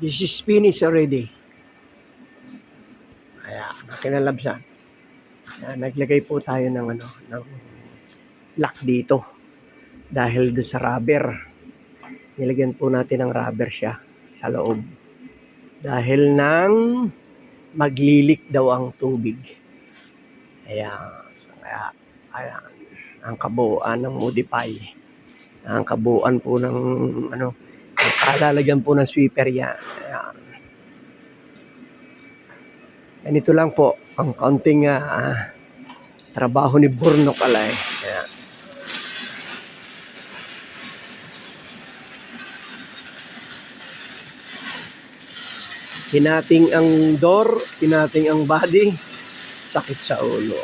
This is finished already. Ayan, kinalabsan. Ayan, naglagay po tayo ng ng lock dito. Dahil doon sa rubber. Nilagyan po natin ng rubber siya sa loob. Dahil nang maglilik daw ang tubig. Ayan. Ayan. Ang kabuuan ng Modify. Ang kabuuan po ng lalagyan po ng sweeper yan. Ayan. Ganito lang po ang kaunting trabaho ni Bornok Alay. Ayan. Hinating ang door, hinating ang body, sakit sa ulo.